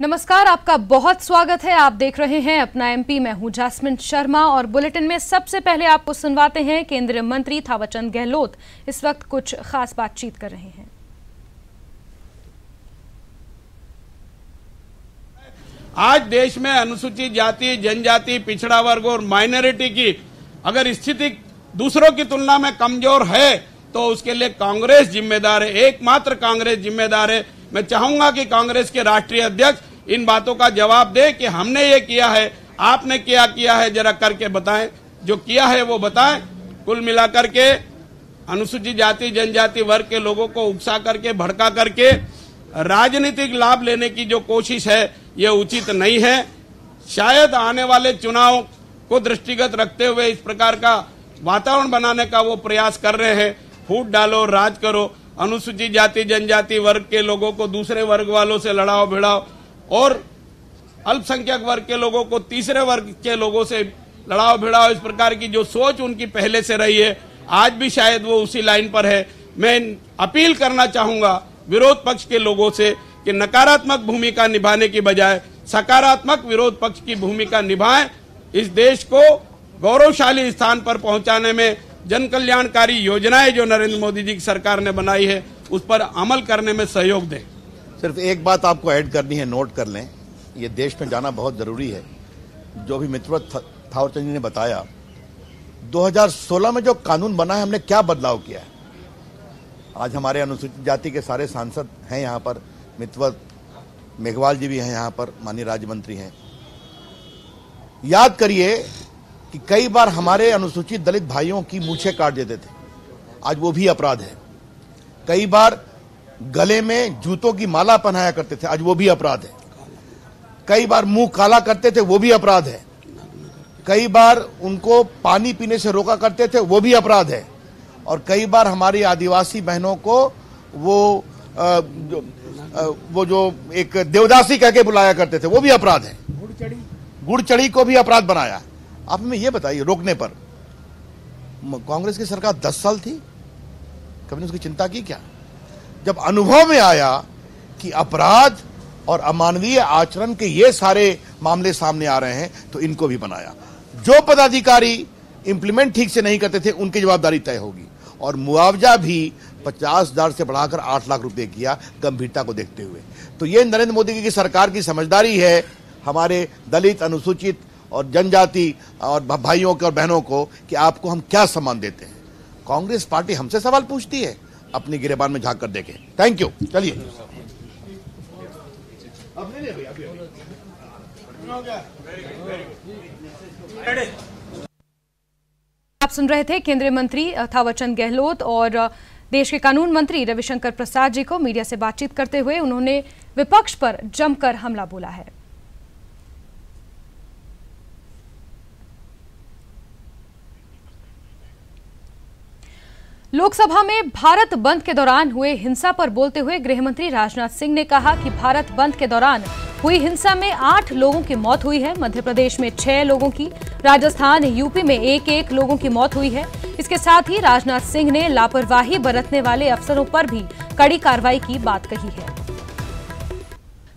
नमस्कार, आपका बहुत स्वागत है। आप देख रहे हैं अपना एमपी। मैं हूं जैस्मिन शर्मा और बुलेटिन में सबसे पहले आपको सुनवाते हैं केंद्रीय मंत्री थावरचंद गहलोत इस वक्त कुछ खास बातचीत कर रहे हैं। आज देश में अनुसूचित जाति, जनजाति, पिछड़ा वर्ग और माइनॉरिटी की अगर स्थिति दूसरों की तुलना में कमजोर है तो उसके लिए कांग्रेस जिम्मेदार है, एकमात्र कांग्रेस जिम्मेदार है। मैं चाहूंगा कि कांग्रेस के राष्ट्रीय अध्यक्ष इन बातों का जवाब दे कि हमने ये किया है, आपने क्या किया है, जरा करके बताएं। जो किया है वो बताएं। कुल मिलाकर के अनुसूचित जाति, जनजाति वर्ग के लोगों को उकसा करके, भड़का करके राजनीतिक लाभ लेने की जो कोशिश है ये उचित नहीं है। शायद आने वाले चुनाव को दृष्टिगत रखते हुए इस प्रकार का वातावरण बनाने का वो प्रयास कर रहे हैं। फूट डालो, राज करो, अनुसूचित जाति, जनजाति वर्ग के लोगों को दूसरे वर्ग वालों से लड़ाओ भिड़ाओ और अल्पसंख्यक वर्ग के लोगों को तीसरे वर्ग के लोगों से लड़ाओ भिड़ाओ। इस प्रकार की जो सोच उनकी पहले से रही है, आज भी शायद वो उसी लाइन पर है। मैं अपील करना चाहूंगा विरोध पक्ष के लोगों से कि नकारात्मक भूमिका निभाने की बजाय सकारात्मक विरोध पक्ष की भूमिका निभाएं। इस देश को गौरवशाली स्थान पर पहुंचाने में जन कल्याणकारी योजनाएं जो नरेंद्र मोदी जी की सरकार ने बनाई है उस पर अमल करने में सहयोग दें। सिर्फ एक बात आपको ऐड करनी है, नोट कर लें, ये देश में जाना बहुत जरूरी है। जो भी मित्र थावरचंद जी ने बताया, 2016 में जो कानून बना है हमने क्या बदलाव किया है। आज हमारे अनुसूचित जाति के सारे सांसद हैं यहाँ पर, मित्र मेघवाल जी भी हैं यहाँ पर, माननीय राज्य मंत्री हैं। याद करिए कि कई बार हमारे अनुसूचित दलित भाइयों की मूछें काट देते थे, आज वो भी अपराध है। कई बार गले में जूतों की माला पहनाया करते थे, आज वो भी अपराध है। कई बार मुंह काला करते थे, वो भी अपराध है। कई बार उनको पानी पीने से रोका करते थे, वो भी अपराध है। और कई बार हमारी आदिवासी बहनों को वो जो एक देवदासी कह के बुलाया करते थे, वो भी अपराध है। गुड़चड़ी को भी अपराध बनाया। आप हमें ये बताइए, रोकने पर कांग्रेस की सरकार 10 साल थी, कभी ने उसकी चिंता की क्या? जब अनुभव में आया कि अपराध और अमानवीय आचरण के ये सारे मामले सामने आ रहे हैं तो इनको भी बनाया। जो पदाधिकारी इंप्लीमेंट ठीक से नहीं करते थे उनकी जवाबदारी तय होगी। और मुआवजा भी 50,000 से बढ़ाकर 8 लाख रुपए किया, गंभीरता को देखते हुए। तो ये नरेंद्र मोदी की सरकार की समझदारी है हमारे दलित, अनुसूचित और जनजाति और भाइयों के और बहनों को कि आपको हम क्या सम्मान देते हैं। कांग्रेस पार्टी हमसे सवाल पूछती है, अपनी गिरेबान में झांक कर देखें। Thank you. चलिए आप सुन रहे थे केंद्रीय मंत्री थावरचंद गहलोत और देश के कानून मंत्री रविशंकर प्रसाद जी को। मीडिया से बातचीत करते हुए उन्होंने विपक्ष पर जमकर हमला बोला है। लोकसभा में भारत बंद के दौरान हुए हिंसा पर बोलते हुए गृहमंत्री राजनाथ सिंह ने कहा कि भारत बंद के दौरान हुई हिंसा में 8 लोगों की मौत हुई है। मध्य प्रदेश में 6 लोगों की, राजस्थान, यूपी में 1-1 लोगों की मौत हुई है। इसके साथ ही राजनाथ सिंह ने लापरवाही बरतने वाले अफसरों पर भी कड़ी कार्रवाई की बात कही है।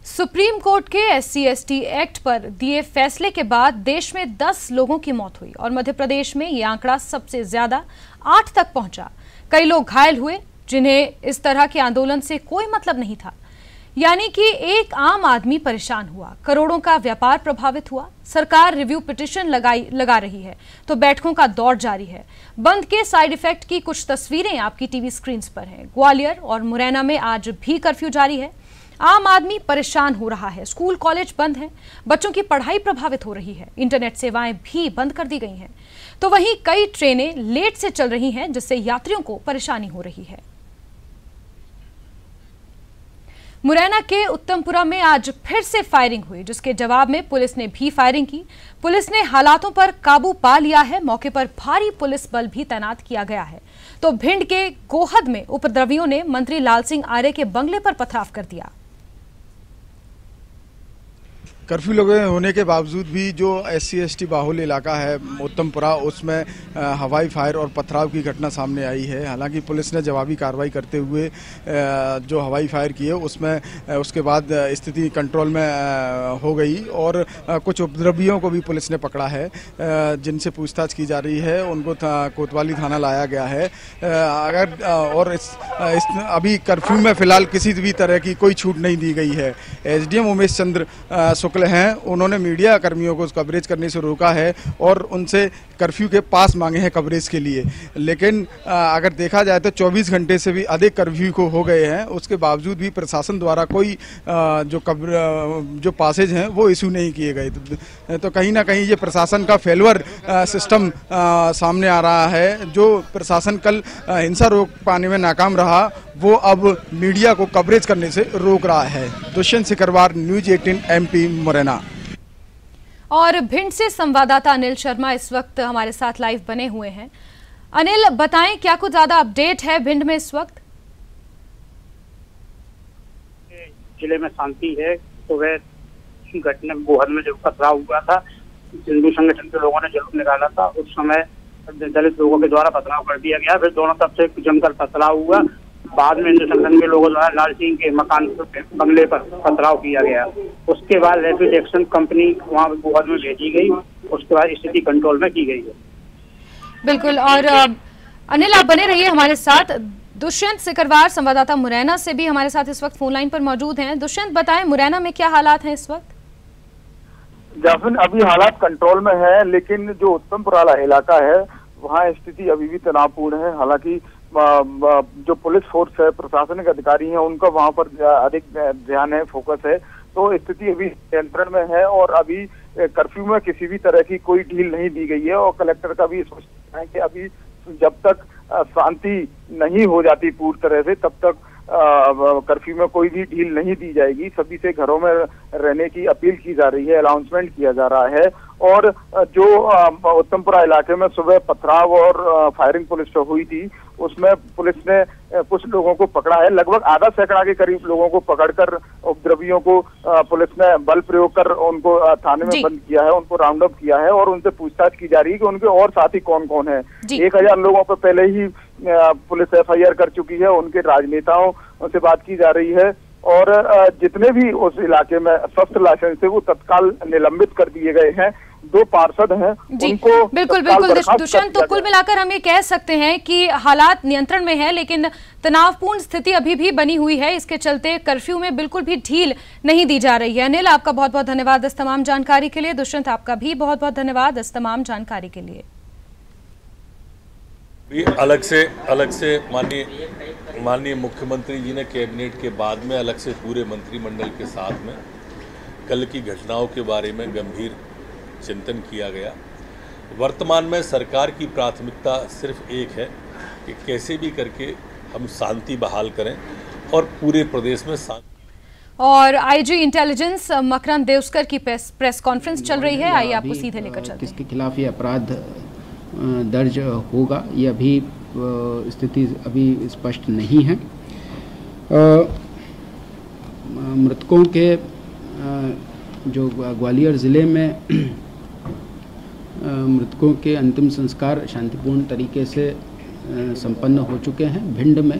सुप्रीम कोर्ट के SC/ST एक्ट पर दिए फैसले के बाद देश में 10 लोगों की मौत हुई और मध्य प्रदेश में यह आंकड़ा सबसे ज्यादा 8 तक पहुंचा। कई लोग घायल हुए जिन्हें इस तरह के आंदोलन से कोई मतलब नहीं था। यानी कि एक आम आदमी परेशान हुआ, करोड़ों का व्यापार प्रभावित हुआ। सरकार रिव्यू पिटीशन लगा रही है तो बैठकों का दौर जारी है। बंद के साइड इफेक्ट की कुछ तस्वीरें आपकी टीवी स्क्रीन पर हैं। ग्वालियर और मुरैना में आज भी कर्फ्यू जारी है। आम आदमी परेशान हो रहा है। स्कूल कॉलेज बंद हैं, बच्चों की पढ़ाई प्रभावित हो रही है। इंटरनेट सेवाएं भी बंद कर दी गई हैं। तो वहीं कई ट्रेनें लेट से चल रही हैं जिससे यात्रियों को परेशानी हो रही है। मुरैना के उत्तमपुरा में आज फिर से फायरिंग हुई जिसके जवाब में पुलिस ने भी फायरिंग की। पुलिस ने हालातों पर काबू पा लिया है। मौके पर भारी पुलिस बल भी तैनात किया गया है। तो भिंड के गोहद में उपद्रवियों ने मंत्री लाल सिंह आर्य के बंगले पर पथराव कर दिया। कर्फ्यू लगे होने के बावजूद भी जो SC/ST बाहुल्य इलाका है उत्तमपुरा, उसमें हवाई फायर और पथराव की घटना सामने आई है। हालांकि पुलिस ने जवाबी कार्रवाई करते हुए जो हवाई फायर किए उसमें उसके बाद स्थिति कंट्रोल में हो गई और कुछ उपद्रवियों को भी पुलिस ने पकड़ा है, जिनसे पूछताछ की जा रही है। उनको कोतवाली थाना लाया गया है। और अभी कर्फ्यू में फिलहाल किसी भी तरह की कोई छूट नहीं दी गई है। SDM उमेश चंद्र हैं, उन्होंने मीडिया कर्मियों को कवरेज करने से रोका है और उनसे कर्फ्यू के पास मांगे हैं कवरेज के लिए। लेकिन अगर देखा जाए तो 24 घंटे से भी अधिक कर्फ्यू को हो गए हैं, उसके बावजूद भी प्रशासन द्वारा कोई जो पासेज हैं वो इशू नहीं किए गए। तो कहीं ना कहीं ये प्रशासन का फेलवर सिस्टम सामने आ रहा है। जो प्रशासन कल हिंसा रोक पाने में नाकाम रहा, वो अब मीडिया को कवरेज करने से रोक रहा है। Dushyant Sikarwar, news 18 MP Morena. और भिंड से संवाददाता अनिल शर्मा इस वक्त हमारे साथ लाइव बने हुए हैं। अनिल, बताएं क्या कुछ ज्यादा अपडेट है भिंड में इस वक्त? जिले में शांति है। सुबह घटना गोहद में जब पथराव हुआ था, हिंदू संगठन के लोगों ने जुलूस निकाला था, उस समय दलित लोगों के द्वारा पथराव कर दिया गया। फिर दोनों तरफ से जमकर पथराव हुआ। बाद में हिंदू संगठन के लोगों द्वारा लाल सिंह के मकान बंगले पर पथराव किया गया। उसके बाद रैपिड एक्शन कंपनी वहां गोहद में भेजी गई। उसके बाद स्थिति कंट्रोल में की गई है। बिल्कुल। और अनिल, आप बने रहिए हमारे साथ। दुष्यंत सिकरवार संवाददाता मुरैना से भी हमारे साथ इस वक्त फोन लाइन पर मौजूद हैं। दुष्यंत, बताएं मुरैना में क्या हालात हैं इस वक्त? जाफिन, अभी हालात कंट्रोल में है, लेकिन जो उत्तमपुरा इलाका है वहाँ स्थिति अभी भी तनावपूर्ण है। हालांकि जो पुलिस फोर्स है, प्रशासनिक अधिकारी हैं, उनका वहां पर अधिक ध्यान है, फोकस है। तो स्थिति अभी नियंत्रण में है और अभी कर्फ्यू में किसी भी तरह की कोई ढील नहीं दी गई है। और कलेक्टर का भी सोचना है कि अभी जब तक शांति नहीं हो जाती पूरी तरह से, तब तक कर्फ्यू में कोई भी ढील नहीं दी जाएगी। सभी से घरों में रहने की अपील की जा रही है, अनाउंसमेंट किया जा रहा है। और जो उत्तमपुरा इलाके में सुबह पथराव और फायरिंग पुलिस से हुई थी, उसमें पुलिस ने कुछ लोगों को पकड़ा है। लगभग आधा सैकड़ा के करीब लोगों को पकड़कर उपद्रवियों को पुलिस ने बल प्रयोग कर उनको थाने में बंद किया है, उनको राउंड अप किया है और उनसे पूछताछ की जा रही है कि उनके और साथी कौन कौन है। 1000 लोगों पर पहले ही पुलिस FIR कर चुकी है। उनके राजनेताओं से बात की जा रही है और जितने भी उस इलाके में शस्त्र लाइसेंस थे वो तत्काल निलंबित कर दिए गए हैं। 2 पार्षद हैं, उनको बिल्कुल दुष्यंत, तो कुल मिलाकर हम ये कह सकते हैं कि हालात नियंत्रण में है, लेकिन तनावपूर्ण स्थिति अभी भी बनी हुई है। इसके चलते कर्फ्यू में बिल्कुल भी ढील नहीं दी जा रही है। अनिल, आपका बहुत बहुत धन्यवाद इस तमाम जानकारी के लिए। दुष्यंत, आपका भी बहुत बहुत धन्यवाद इस तमाम जानकारी के लिए। अलग से माननीय मुख्यमंत्री जी ने कैबिनेट के बाद में अलग से पूरे मंत्रिमंडल के साथ में कल की घटनाओं के बारे में गंभीर चिंतन किया गया। वर्तमान में सरकार की प्राथमिकता सिर्फ एक है कि कैसे भी करके हम शांति बहाल करें और पूरे प्रदेश में शांति। और IG इंटेलिजेंस मकरंद देवस्कर की प्रेस कॉन्फ्रेंस चल रही है, आइए आपको सीधे लेकर चलते हैं। किसके खिलाफ ये अपराध दर्ज होगा, ये अभी स्थिति अभी स्पष्ट नहीं है। मृतकों के जो ग्वालियर ज़िले में मृतकों के अंतिम संस्कार शांतिपूर्ण तरीके से संपन्न हो चुके हैं। भिंड में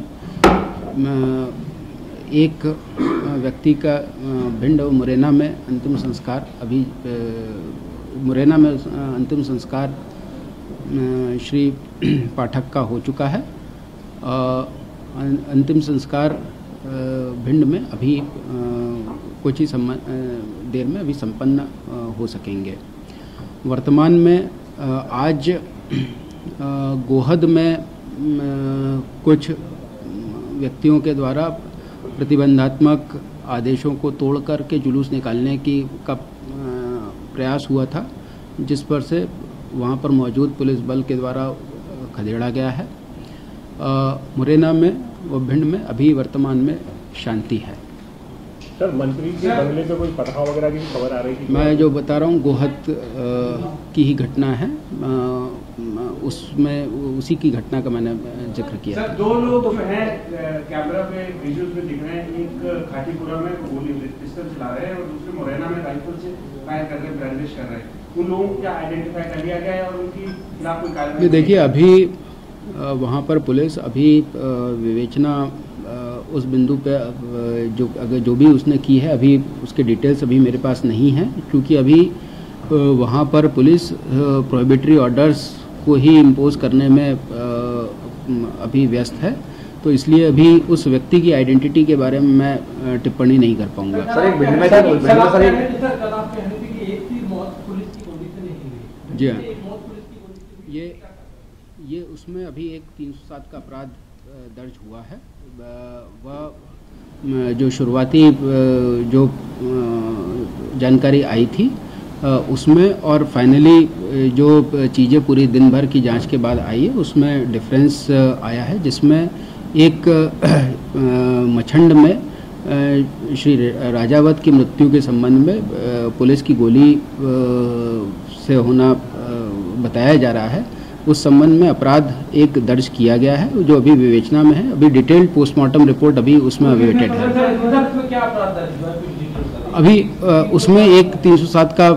एक व्यक्ति का भिंड और मुरैना में अंतिम संस्कार अभी मुरैना में अंतिम संस्कार श्री पाठक का हो चुका है। अंतिम संस्कार भिंड में अभी कुछ ही देर में अभी संपन्न हो सकेंगे। वर्तमान में आज गोहद में कुछ व्यक्तियों के द्वारा प्रतिबंधात्मक आदेशों को तोड़ करके जुलूस निकालने का प्रयास हुआ था, जिस पर से वहाँ पर मौजूद पुलिस बल के द्वारा खदेड़ा गया है। मुरैना में व भिंड में अभी वर्तमान में शांति है। सर, मंत्री के बंगले पे कोई पथराव वगैरह की खबर आ रही थी? मैं जो बता रहा हूँ गोहद की ही घटना है। उसमें उसी की घटना का मैंने जिक्र किया। सर, दो लोग जो हैं कैमरा पे विजुअल्स में दिख रहे हैं, एक खातीपुरा में गोली पिस्टल चला रहे हैं और दूसरे मुरैना में राइफल से फायर कर रहे हैं, ब्रांडिश कर रहे हैं। उन लोगों को क्या आइडेंटिफाई कर लिया गया है और उनकी खिलाफ कोई कार्रवाई? देखिए, अभी वहाँ पर पुलिस अभी विवेचना उस बिंदु पे जो भी उसने की है, अभी उसके डिटेल्स अभी मेरे पास नहीं है, क्योंकि अभी वहाँ पर पुलिस प्रोहिबिटरी ऑर्डर्स को ही इम्पोज करने में अभी व्यस्त है, तो इसलिए अभी उस व्यक्ति की आइडेंटिटी के बारे में मैं टिप्पणी नहीं कर पाऊंगा। सर, एक भिंड में जी हाँ, ये उसमें अभी एक 307 का अपराध दर्ज हुआ है। वह जो शुरुआती जो जानकारी आई थी उसमें और फाइनली जो चीज़ें पूरी दिन भर की जांच के बाद आई है उसमें डिफरेंस आया है, जिसमें एक मछंड में श्री राजावत की मृत्यु के संबंध में पुलिस की गोली से होना बताया जा रहा है। उस संबंध में अपराध एक दर्ज किया गया है जो अभी विवेचना में है। अभी डिटेल्ड पोस्टमार्टम रिपोर्ट अभी उसमें अवेटेड है। अभी उसमें एक 307 का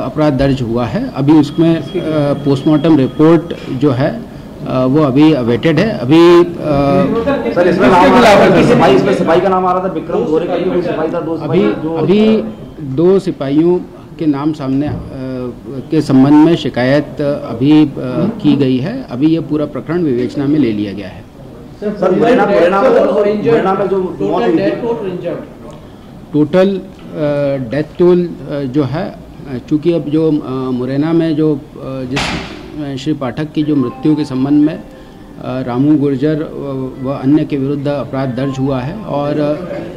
अपराध दर्ज हुआ है। अभी उसमें पोस्टमार्टम रिपोर्ट जो है वो अभी अवेटेड है। अभी सर, इसमें सिपाही का नाम आ रहा था, विक्रम गोरे का भी सिपाही था। अभी दो सिपाहियों के नाम सामने के संबंध में शिकायत अभी की गई है। अभी ये पूरा प्रकरण विवेचना में ले लिया गया है। सर, मुरैना में जो टोटल डेथ टोल जो है, चूँकि अब जो मुरैना में जो जिस श्री पाठक की जो मृत्यु के संबंध में रामू गुर्जर व अन्य के विरुद्ध अपराध दर्ज हुआ है और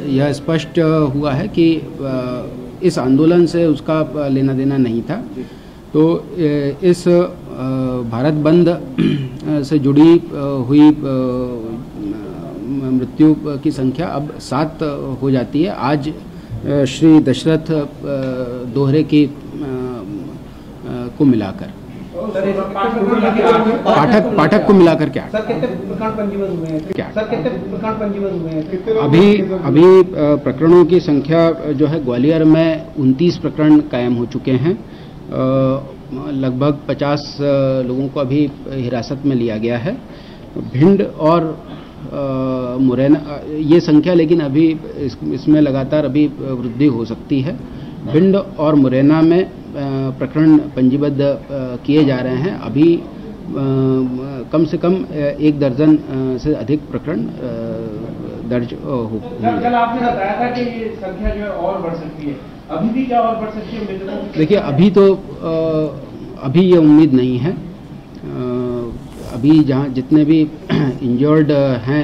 यह स्पष्ट हुआ है कि इस आंदोलन से उसका लेना देना नहीं था। तो इस भारत बंद से जुड़ी हुई मृत्यु की संख्या अब 7 हो जाती है। आज श्री दशरथ दोहरे की को मिलाकर पाठक को मिलाकर क्या अभी प्रकरणों की संख्या जो है, ग्वालियर में 29 प्रकरण कायम हो चुके हैं। लगभग 50 लोगों को अभी हिरासत में लिया गया है। भिंड और मुरैना ये संख्या, लेकिन अभी इसमें लगातार अभी वृद्धि हो सकती है। भिंड और मुरैना में प्रकरण पंजीबद्ध किए जा रहे हैं। अभी कम से कम 1 दर्जन से अधिक प्रकरण दर्ज हो। कल आपने बताया था कि ये संख्या जो है और बढ़ सकती है, अभी भी क्या और बढ़ सकती है? देखिए, अभी तो अभी ये उम्मीद नहीं है। अभी जहाँ जितने भी इंजर्ड हैं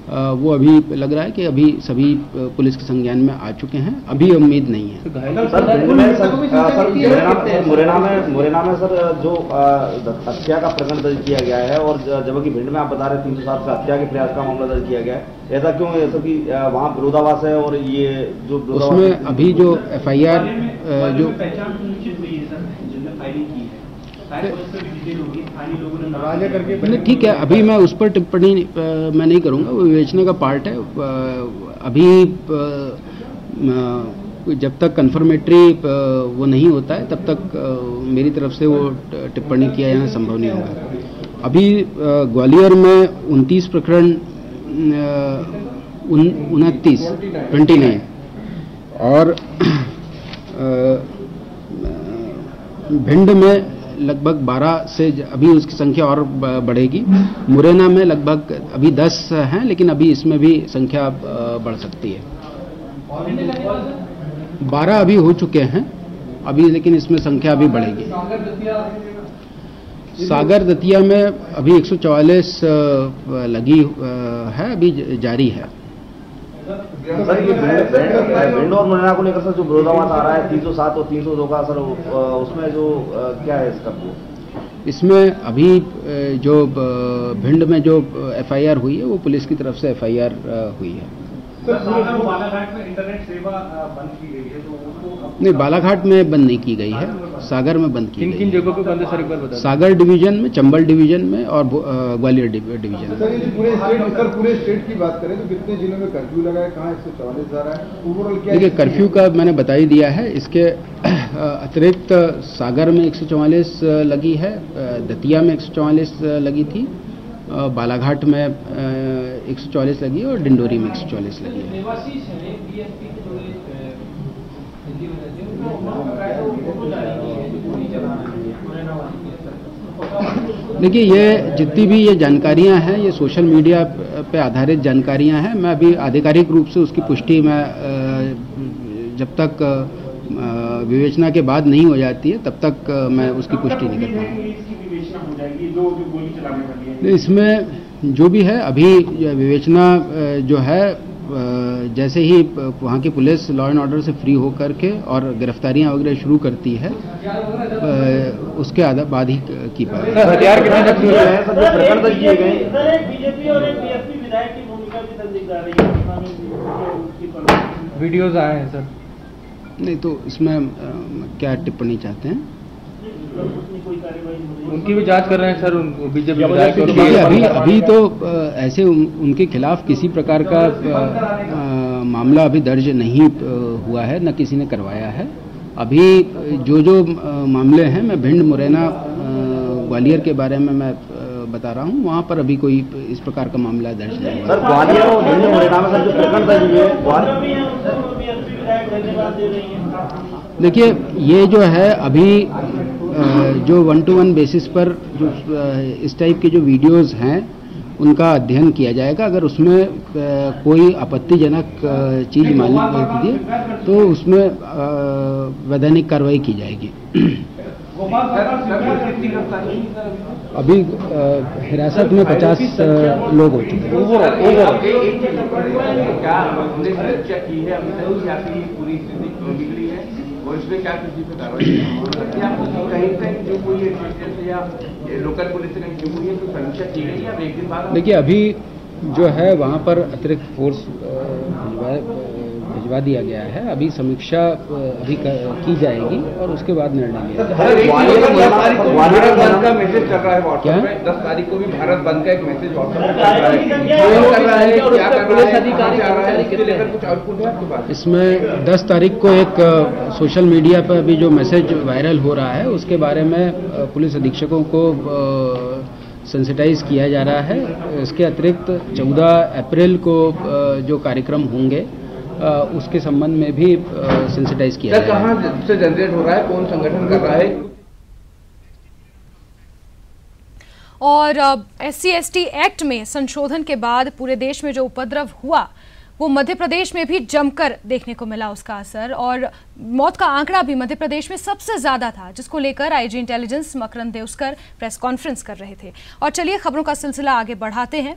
वो अभी लग रहा है कि अभी सभी पुलिस के संज्ञान में आ चुके हैं। अभी उम्मीद नहीं है। मुरैना में सर जो हत्या का प्रकरण दर्ज किया गया है और जबकि भिंड में आप बता रहे 307 का हत्या के प्रयास का मामला दर्ज किया गया है, ऐसा क्यों है? ऐसा कि वहाँ विरोधाभास है और ये जो उसमें अभी जो FIR जो ठीक है, अभी मैं उस पर टिप्पणी मैं नहीं करूंगा, वो विवेचना का पार्ट है। अभी जब तक कन्फर्मेटरी वो नहीं होता है तब तक मेरी तरफ से वो टिप्पणी किया जाना संभव नहीं होगा। अभी ग्वालियर में 29 प्रकरण 29 और भिंड में लगभग 12 से अभी उसकी संख्या और बढ़ेगी। मुरैना में लगभग अभी 10 हैं, लेकिन अभी इसमें भी संख्या बढ़ सकती है। 12 अभी हो चुके हैं अभी, लेकिन इसमें संख्या अभी बढ़ेगी। सागर दतिया में अभी 144 लगी है, अभी जारी है। सर, ये भिंड और मुरैना को लेकर सर जो विरोधाभास आ रहा है 307 और 302 का, सर उसमें जो क्या है इसका? इसमें अभी जो भिंड में जो FIR हुई है वो पुलिस की तरफ से FIR हुई है। बालाघाट में इंटरनेट सेवा बंद की गई है, तो उसको नहीं, बालाघाट में बंद नहीं की गई है, सागर में बंद की गई है। किन जगहों पे बंद है सर, एक बार बताइए। सागर डिवीजन में, चंबल डिवीजन में और ग्वालियर डिवीजन में। सर, ये पूरे स्टेट की बात करें तो कितने जिलों में कर्फ्यू लगा है, कहाँ 144 जा रहा है, ओवरऑल क्या? देखिए, कर्फ्यू का मैंने बता ही दिया है। इसके अतिरिक्त सागर में 144 लगी है, दतिया में 144 लगी थी, बालाघाट में 144 लगी है और डिंडोरी में 144 लगी है। देखिए, ये जितनी भी ये जानकारियां हैं, ये सोशल मीडिया पे आधारित जानकारियां हैं। मैं अभी आधिकारिक रूप से उसकी पुष्टि मैं जब तक विवेचना के बाद नहीं हो जाती है तब तक मैं उसकी पुष्टि नहीं कर पाऊंगा। इसमें जो भी है अभी विवेचना जो है, जैसे ही वहाँ की पुलिस लॉ एंड ऑर्डर से फ्री होकर के और गिरफ्तारियां वगैरह शुरू करती है, उसके बाद ही की पाएगी। हथियार कितने नक्सली हैं सर जो प्रकरण दर्ज किए गए? बीजेपी और बीएसपी विधायक की भूमिका भी दर्ज दिख रही है, वीडियोज आए हैं सर। नहीं तो इसमें क्या टिप्पणी चाहते हैं? उनकी भी जांच कर रहे हैं सर, बीजेपी अभी तो ऐसे उनके खिलाफ किसी प्रकार का मामला अभी दर्ज नहीं हुआ है, न किसी ने करवाया है। अभी जो मामले हैं, मैं भिंड, मुरैना, ग्वालियर के बारे में मैं बता रहा हूँ, वहाँ पर अभी कोई इस प्रकार का मामला दर्ज नहीं हुआ। सर, ग्वालियर और भिंड, मुरैना में सर जो प्रकरण दर्ज हुए, देखिए, ये जो है अभी जो 1-to-1 बेसिस पर जो इस टाइप के जो वीडियोस हैं उनका अध्ययन किया जाएगा। अगर उसमें कोई आपत्तिजनक चीज मालूम पड़ती है तो उसमें वैधानिक कार्रवाई की जाएगी। अभी हिरासत में 50 लोग हो चुके हैं। और इसमें क्या किसी पे कार्रवाई कहीं तक जो कोई या लोकल पुलिस से जो हुई है तो समीक्षा की गई या एक दिन बाद? देखिए, अभी जो है वहाँ पर अतिरिक्त फोर्स भिजवा दिया गया है। अभी समीक्षा अभी की जाएगी और उसके बाद निर्णय लिया जाएगा। भारत बंद का मैसेज चल रहा है व्हाट्सएप में, 10 तारीख को भी भारत बंद का एक मैसेज व्हाट्सएप में चल रहा है, क्या कर रहा है, इसके लेकर कुछ आउटपुट है आपके पास? इसमें 10 तारीख को एक सोशल मीडिया पर अभी जो मैसेज वायरल हो रहा है उसके बारे में पुलिस अधीक्षकों को सेंसिटाइज किया जा रहा है। इसके अतिरिक्त 14 अप्रैल को जो कार्यक्रम होंगे उसके संबंध में भी सेंसिटाइज किया जाएगा। कहाँ से जनरेट हो रहा है, कौन संगठन कर रहा है? और SC/ST एक्ट में संशोधन के बाद पूरे देश में जो उपद्रव हुआ वो मध्य प्रदेश में भी जमकर देखने को मिला उसका असर, और मौत का आंकड़ा भी मध्य प्रदेश में सबसे ज्यादा था, जिसको लेकर आईजी इंटेलिजेंस मकरंद देउस्कर प्रेस कॉन्फ्रेंस कर रहे थे। और चलिए खबरों का सिलसिला आगे बढ़ाते हैं।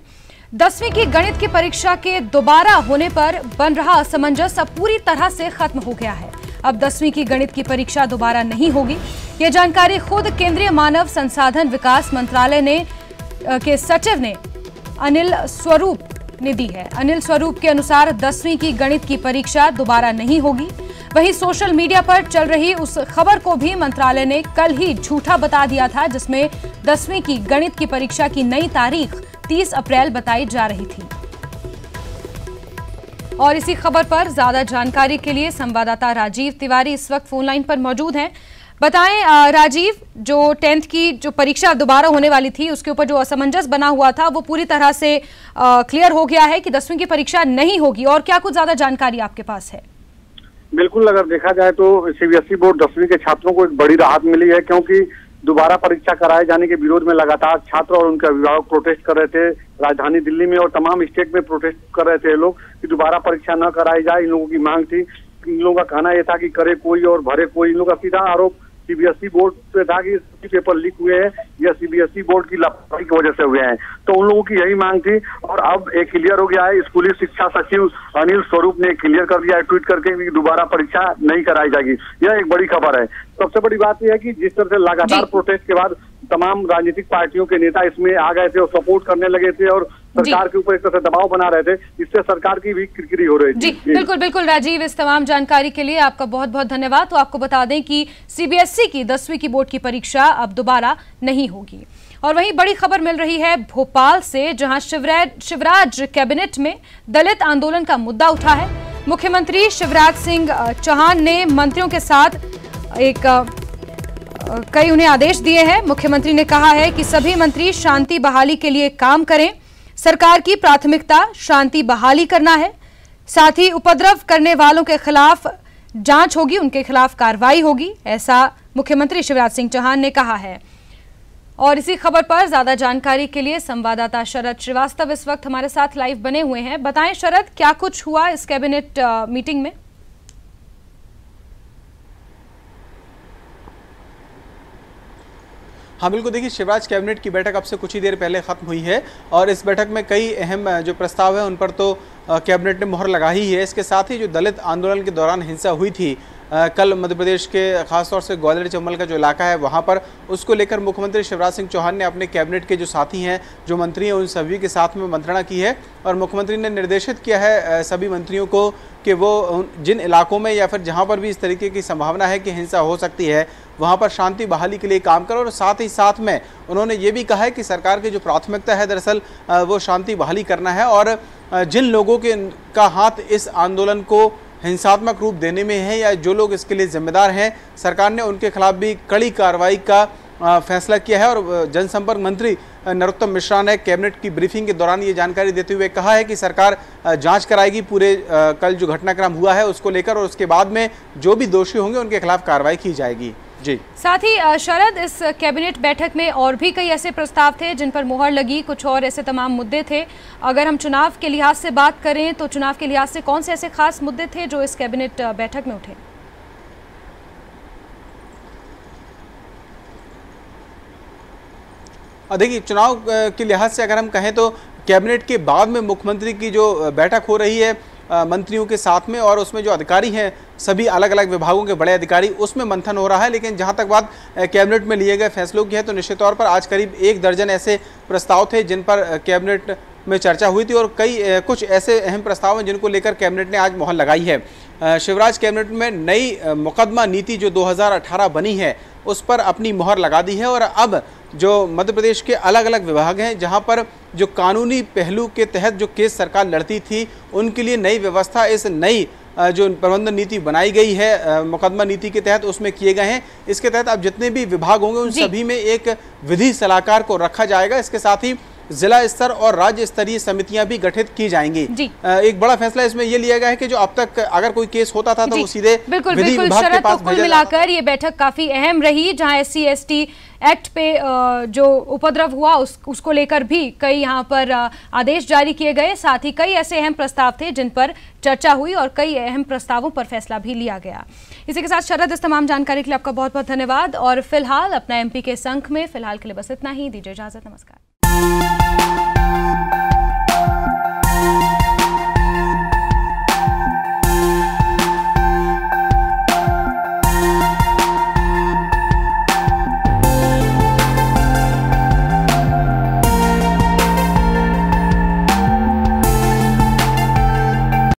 10वीं की गणित की परीक्षा के दोबारा होने पर बन रहा असमंजस अब पूरी तरह से खत्म हो गया है। अब 10वीं की गणित की परीक्षा दोबारा नहीं होगी। ये जानकारी खुद केंद्रीय मानव संसाधन विकास मंत्रालय के सचिव ने अनिल स्वरूप ने दी है। अनिल स्वरूप के अनुसार 10वीं की गणित की परीक्षा दोबारा नहीं होगी। वहीं सोशल मीडिया पर चल रही उस खबर को भी मंत्रालय ने कल ही झूठा बता दिया था, जिसमें 10वीं की गणित की परीक्षा की नई तारीख 30 अप्रैल बताई जा रही थी। और इसी खबर पर ज्यादा जानकारी के लिए संवाददाता राजीव तिवारी इस वक्त फोन लाइन पर मौजूद हैं। बताएं राजीव, जो 10th की जो परीक्षा दोबारा होने वाली थी उसके ऊपर जो असमंजस बना हुआ था वो पूरी तरह से क्लियर हो गया है कि 10वीं की परीक्षा नहीं होगी, और क्या कुछ ज्यादा जानकारी आपके पास है? बिल्कुल, अगर देखा जाए तो CBSE बोर्ड 10वीं के छात्रों को एक बड़ी राहत मिली है, क्योंकि दोबारा परीक्षा कराए जाने के विरोध में लगातार छात्र और उनके अभिभावक प्रोटेस्ट कर रहे थे। राजधानी दिल्ली में और तमाम स्टेट में प्रोटेस्ट कर रहे थे लोग कि दोबारा परीक्षा न कराई जाए। इन लोगों की मांग थी। इन लोगों का कहना यह था कि करे कोई और भरे कोई। इन लोगों का सीधा आरोप CBSE बोर्ड पे था कि पेपर लीक हुए हैं या CBSE बोर्ड की लापरवाही की वजह से हुए हैं। तो उन लोगों की यही मांग थी और अब एक क्लियर हो गया है। स्कूली शिक्षा सचिव अनिल स्वरूप ने क्लियर कर दिया है ट्वीट करके कि दोबारा परीक्षा नहीं कराई जाएगी। यह एक बड़ी खबर है। सबसे बड़ी बात यह है कि जिस तरह से लगातार प्रोटेस्ट के बाद तमाम राजनीतिक पार्टियों के नेता इसमें आ गए थे और सपोर्ट करने लगे थे और सरकार के ऊपर एक तरह से दबाव बना रहे थे, इससे सरकार की भी किरकिरी हो रही थी। जी बिल्कुल बिल्कुल राजीव, इस तमाम जानकारी के लिए आपका बहुत बहुत धन्यवाद। तो आपको बता दें कि सीबीएसई की 10वीं की बोर्ड की परीक्षा अब दोबारा नहीं होगी। और वहीं बड़ी खबर मिल रही है भोपाल से, जहां शिवराज कैबिनेट में दलित आंदोलन का मुद्दा उठा है। मुख्यमंत्री शिवराज सिंह चौहान ने मंत्रियों के साथ कई उन्हें आदेश दिए हैं। मुख्यमंत्री ने कहा है कि सभी मंत्री शांति बहाली के लिए काम करें। सरकार की प्राथमिकता शांति बहाली करना है। साथ ही उपद्रव करने वालों के खिलाफ जांच होगी, उनके खिलाफ कार्रवाई होगी, ऐसा मुख्यमंत्री शिवराज सिंह चौहान ने कहा है। और इसी खबर पर ज्यादा जानकारी के लिए संवाददाता शरद श्रीवास्तव इस वक्त हमारे साथ लाइव बने हुए हैं। बताएं शरद, क्या कुछ हुआ इस कैबिनेट मीटिंग में? हाँ बिल्कुल, देखिए शिवराज कैबिनेट की बैठक अब से कुछ ही देर पहले खत्म हुई है और इस बैठक में कई अहम जो प्रस्ताव है उन पर तो कैबिनेट ने मोहर लगाई ही है। इसके साथ ही जो दलित आंदोलन के दौरान हिंसा हुई थी कल मध्य प्रदेश के खासतौर से ग्वालियर चंबल का जो इलाका है वहाँ पर, उसको लेकर मुख्यमंत्री शिवराज सिंह चौहान ने अपने कैबिनेट के जो साथी हैं, जो मंत्री हैं, उन सभी के साथ में मंत्रणा की है और मुख्यमंत्री ने निर्देशित किया है सभी मंत्रियों को कि वो जिन इलाकों में या फिर जहाँ पर भी इस तरीके की संभावना है कि हिंसा हो सकती है वहाँ पर शांति बहाली के लिए काम करें। और साथ ही साथ में उन्होंने ये भी कहा है कि सरकार की जो प्राथमिकता है दरअसल वो शांति बहाली करना है और जिन लोगों का हाथ इस आंदोलन को हिंसात्मक रूप देने में है या जो लोग इसके लिए जिम्मेदार हैं, सरकार ने उनके खिलाफ भी कड़ी कार्रवाई का फैसला किया है। और जनसंपर्क मंत्री नरोत्तम मिश्रा ने कैबिनेट की ब्रीफिंग के दौरान ये जानकारी देते हुए कहा है कि सरकार जांच कराएगी पूरे कल जो घटनाक्रम हुआ है उसको लेकर और उसके बाद में जो भी दोषी होंगे उनके खिलाफ कार्रवाई की जाएगी। जी साथ ही शरद, इस कैबिनेट बैठक में और भी कई ऐसे प्रस्ताव थे जिन पर मुहर लगी, कुछ और ऐसे तमाम मुद्दे थे। अगर हम चुनाव के लिहाज से बात करें तो चुनाव के लिहाज से कौन से ऐसे खास मुद्दे थे जो इस कैबिनेट बैठक में उठे? देखिए चुनाव के लिहाज से अगर हम कहें तो कैबिनेट के बाद में मुख्यमंत्री की जो बैठक हो रही है मंत्रियों के साथ में और उसमें जो अधिकारी हैं सभी अलग अलग विभागों के बड़े अधिकारी, उसमें मंथन हो रहा है। लेकिन जहां तक बात कैबिनेट में लिए गए फैसलों की है तो निश्चित तौर पर आज करीब 1 दर्जन ऐसे प्रस्ताव थे जिन पर कैबिनेट में चर्चा हुई थी और कुछ ऐसे अहम प्रस्ताव हैं जिनको लेकर कैबिनेट ने आज मोहर लगाई है। शिवराज कैबिनेट में नई मुकदमा नीति जो 2018 बनी है उस पर अपनी मोहर लगा दी है और अब जो मध्य प्रदेश के अलग अलग विभाग हैं जहां पर जो कानूनी पहलू के तहत जो केस सरकार लड़ती थी उनके लिए नई व्यवस्था इस नई जो प्रबंधन नीति बनाई गई है मुकदमा नीति के तहत उसमें किए गए हैं। इसके तहत अब जितने भी विभाग होंगे उन सभी में एक विधि सलाहकार को रखा जाएगा। इसके साथ ही जिला स्तर और राज्य स्तरीय समितियां भी गठित की जाएंगी। एक बड़ा फैसला इसमें यह लिया गया है कि जो अब तक अगर कोई केस होता था तो वो सीधे विधि विभाग के पास भेजा जाता। मिलाकर ये बैठक काफी अहम रही, जहां SC/ST एक्ट पे जो उपद्रव हुआ उसको लेकर भी कई यहाँ पर आदेश जारी किए गए। साथ ही कई ऐसे अहम प्रस्ताव थे जिन पर चर्चा हुई और कई अहम प्रस्तावों पर फैसला भी लिया गया। इसी के साथ शरद, इस तमाम जानकारी के लिए आपका बहुत बहुत धन्यवाद और फिलहाल अपना MP के संख में फिलहाल के लिए बस इतना ही। दीजिए इजाजत, नमस्कार।